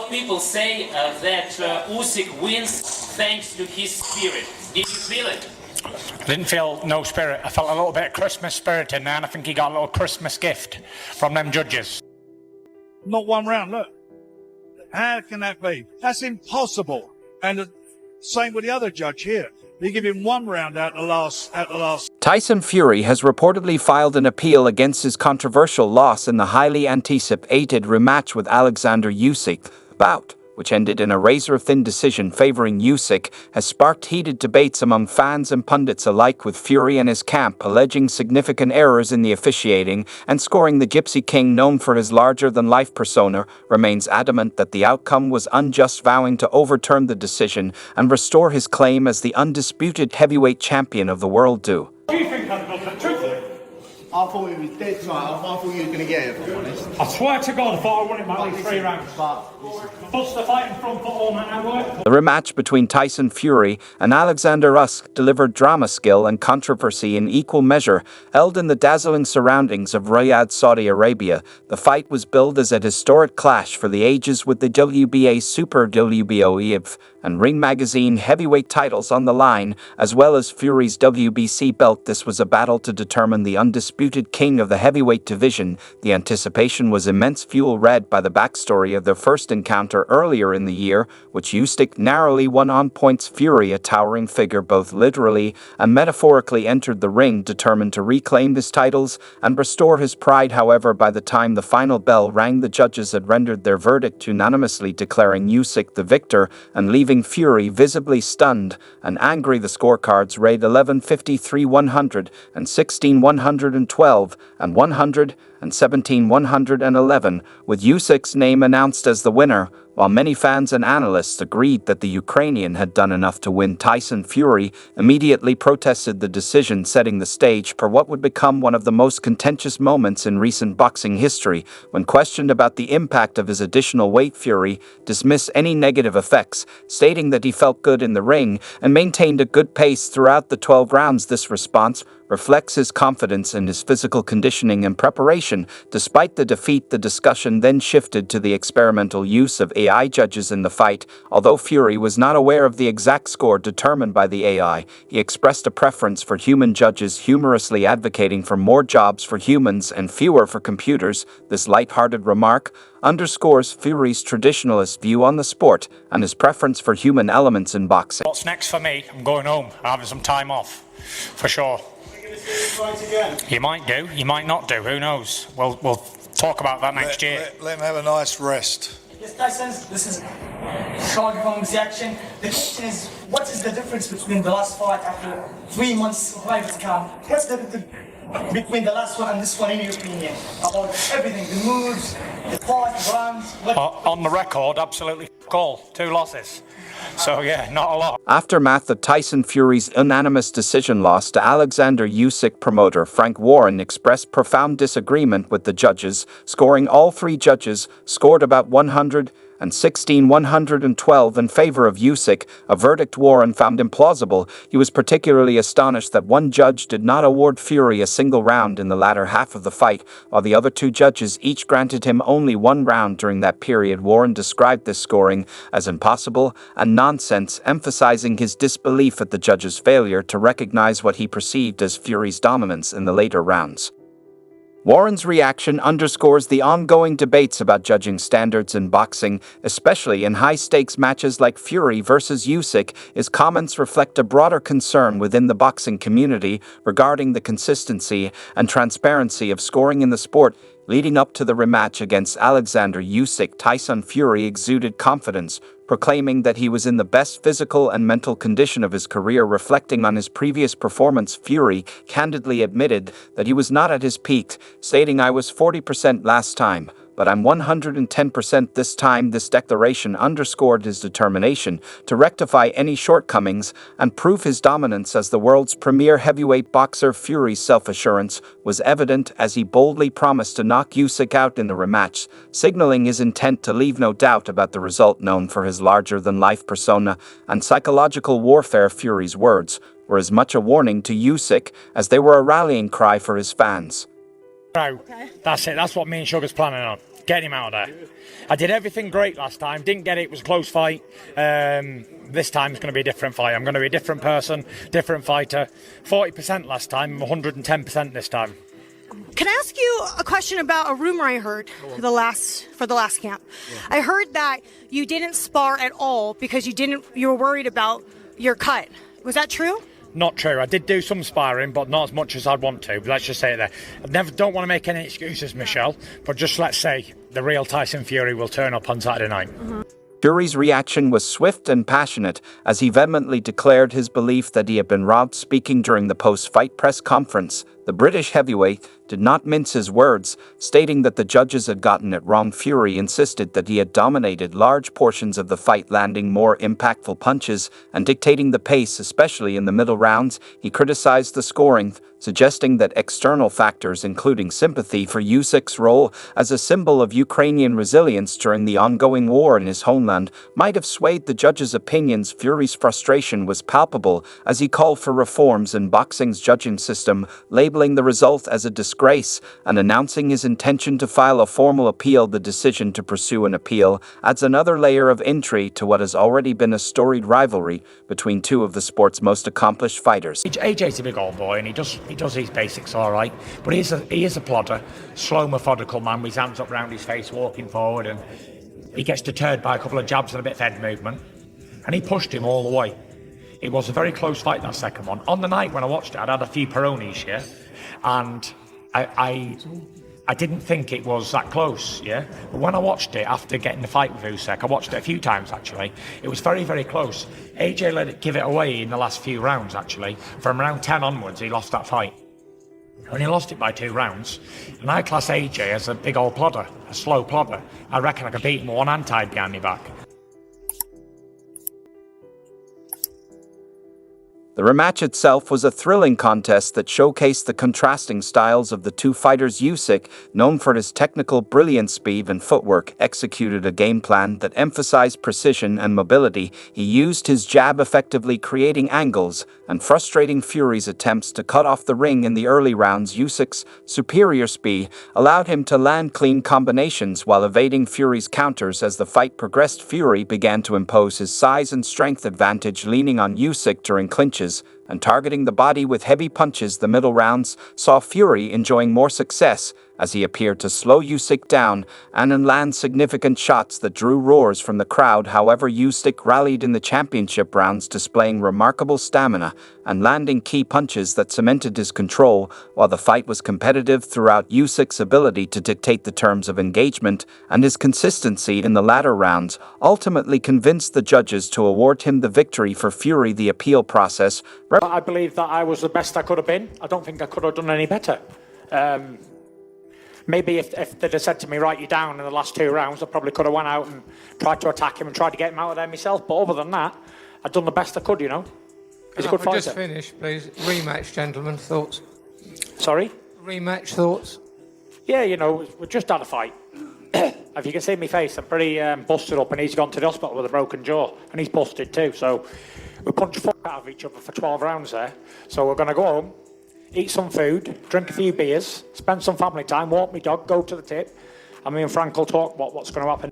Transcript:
of people say that Usyk wins thanks to his spirit. Did you feel it? I didn't feel no spirit. I felt a little bit of Christmas spirit in there, and I think he got a little Christmas gift from them judges. Not one round, look. How can that be? That's impossible. And the same with the other judge here. They give him 1 round at the last. Tyson Fury has reportedly filed an appeal against his controversial loss in the highly anticipated rematch with Oleksandr Usyk. Bout, which ended in a razor-thin decision favoring Usyk, has sparked heated debates among fans and pundits alike, with Fury and his camp alleging significant errors in the officiating and scoring. The Gypsy King, known for his larger-than-life persona, remains adamant that the outcome was unjust, vowing to overturn the decision and restore his claim as the undisputed heavyweight champion of the world. Do you think I've got the truth? I thought he was dead tonight. I thought you were going to get it, if I'm honest. I swear to God, I thought I won it by at least 3 rounds. Bust the fight in front foot all man I work. The rematch between Tyson Fury and Oleksandr Usyk delivered drama, skill and controversy in equal measure. Held in the dazzling surroundings of Riyadh, Saudi Arabia, the fight was billed as a historic clash for the ages, with the WBA Super WBO and Ring Magazine heavyweight titles on the line, as well as Fury's WBC belt. This was a battle to determine the undisputed king of the heavyweight division. The anticipation was immense, fueled by the backstory of their first encounter earlier in the year, which Usyk narrowly won on points. Fury, a towering figure both literally and metaphorically, entered the ring determined to reclaim his titles and restore his pride. However, by the time the final bell rang, the judges had rendered their verdict, unanimously declaring Usyk the victor and leaving Fury visibly stunned and angry. The scorecards read 11-53-100 and 16-112 and 117-111, with Usyk's name announced as the winner. While many fans and analysts agreed that the Ukrainian had done enough to win, Tyson Fury immediately protested the decision, setting the stage for what would become one of the most contentious moments in recent boxing history. When questioned about the impact of his additional weight, Fury dismissed any negative effects, stating that he felt good in the ring and maintained a good pace throughout the 12 rounds. This response reflects his confidence in his physical conditioning and preparation. Despite the defeat, the discussion then shifted to the experimental use of AI judges in the fight. Although Fury was not aware of the exact score determined by the AI, he expressed a preference for human judges, humorously advocating for more jobs for humans and fewer for computers. This light-hearted remark underscores Fury's traditionalist view on the sport and his preference for human elements in boxing. What's next for me? I'm going home. I'm having some time off, for sure. You might do, you might not do, who knows? We'll talk about that next year. Let him have a nice rest. Yes, Tyson, this is Sean from Reaction. The question is, what is the difference between the last fight after 3 months of private camp? What's the difference between the last one and this one, in your opinion? About everything, the moves, the fight, the rounds? On the record, absolutely all. 2 losses. So yeah, not a lot. Aftermath of Tyson Fury's unanimous decision loss to Oleksandr Usyk, promoter Frank Warren expressed profound disagreement with the judges, scoring. All 3 judges scored about 116-112 in favor of Usyk, a verdict Warren found implausible. He was particularly astonished that one judge did not award Fury a single round in the latter half of the fight, while the other 2 judges each granted him only 1 round during that period. Warren described this scoring as impossible and nonsense, emphasizing his disbelief at the judges' failure to recognize what he perceived as Fury's dominance in the later rounds. Warren's reaction underscores the ongoing debates about judging standards in boxing, especially in high-stakes matches like Fury versus Usyk. His comments reflect a broader concern within the boxing community regarding the consistency and transparency of scoring in the sport. Leading up to the rematch against Oleksandr Usyk, Tyson Fury exuded confidence, proclaiming that he was in the best physical and mental condition of his career. Reflecting on his previous performance, Fury candidly admitted that he was not at his peak, stating, "I was 40% last time, but I'm 110% this time." This declaration underscored his determination to rectify any shortcomings and prove his dominance as the world's premier heavyweight boxer. Fury's self-assurance was evident as he boldly promised to knock Usyk out in the rematch, signaling his intent to leave no doubt about the result. Known for his larger-than-life persona and psychological warfare, Fury's words were as much a warning to Usyk as they were a rallying cry for his fans. That's it. That's what me and Sugar's planning on. Get him out of there. I did everything great last time. Didn't get it. It was a close fight. This time it's going to be a different fight. I'm going to be a different person, different fighter. 40% last time, 110% this time. Can I ask you a question about a rumor I heard for the last camp? Yeah. I heard that you didn't spar at all because you were worried about your cut. Was that true? Not true. I did do some sparring, but not as much as I'd want to. But let's just say it there. Don't want to make any excuses, Michelle. But just let's say the real Tyson Fury will turn up on Saturday night. Mm-hmm. Fury's reaction was swift and passionate as he vehemently declared his belief that he had been robbed. Speaking during the post-fight press conference, the British heavyweight did not mince his words, stating that the judges had gotten it wrong. Fury insisted that he had dominated large portions of the fight, landing more impactful punches and dictating the pace, especially in the middle rounds. He criticized the scoring, suggesting that external factors, including sympathy for Usyk's role as a symbol of Ukrainian resilience during the ongoing war in his homeland, might have swayed the judges' opinions. Fury's frustration was palpable as he called for reforms in boxing's judging system, labeling the result as a disgrace and announcing his intention to file a formal appeal. The decision to pursue an appeal adds another layer of intrigue to what has already been a storied rivalry between two of the sport's most accomplished fighters. AJ's a big old boy and he does his basics all right, but he is a plodder, slow, methodical man with his hands up round his face, walking forward, and he gets deterred by a couple of jabs and a bit of head movement, and he pushed him all the way. It was a very close fight, that second one. On the night when I watched it, I'd had a few Peronis, yeah, and I didn't think it was that close, yeah? But when I watched it after getting the fight with Usyk, I watched it a few times, actually. It was very, very close. AJ let it give it away in the last few rounds, actually. From round 10 onwards, he lost that fight. And he lost it by 2 rounds. And I class AJ as a big old plodder, a slow plodder. I reckon I could beat him with one hand tied behind my back. The rematch itself was a thrilling contest that showcased the contrasting styles of the two fighters. Usyk, known for his technical brilliance, speed and footwork, executed a game plan that emphasized precision and mobility. He used his jab effectively, creating angles and frustrating Fury's attempts to cut off the ring in the early rounds. Usyk's superior speed allowed him to land clean combinations while evading Fury's counters. As the fight progressed, Fury began to impose his size and strength advantage, leaning on Usyk during clinches and targeting the body with heavy punches. The middle rounds saw Fury enjoying more success as he appeared to slow Usyk down and land significant shots that drew roars from the crowd. However, Usyk rallied in the championship rounds, displaying remarkable stamina and landing key punches that cemented his control. While the fight was competitive throughout, Usyk's ability to dictate the terms of engagement and his consistency in the latter rounds ultimately convinced the judges to award him the victory. For Fury, the appeal process... I believe that I was the best I could have been. I don't think I could have done any better. Maybe if they'd have said to me, write you down in the last 2 rounds, I probably could have went out and tried to attack him and tried to get him out of there myself. But other than that, I'd done the best I could, you know. He's a good fighter. Just finish, please. Rematch, gentlemen. Thoughts? Sorry? Rematch, thoughts? Yeah, you know, we just had a fight. If you can see my face, I'm pretty busted up, and he's gone to the hospital with a broken jaw, and he's busted too. So we punched the fuck out of each other for 12 rounds there. So we're going to go home, eat some food, drink a few beers, spend some family time, walk my dog, go to the tip, and me and Frank will talk about what's going to happen.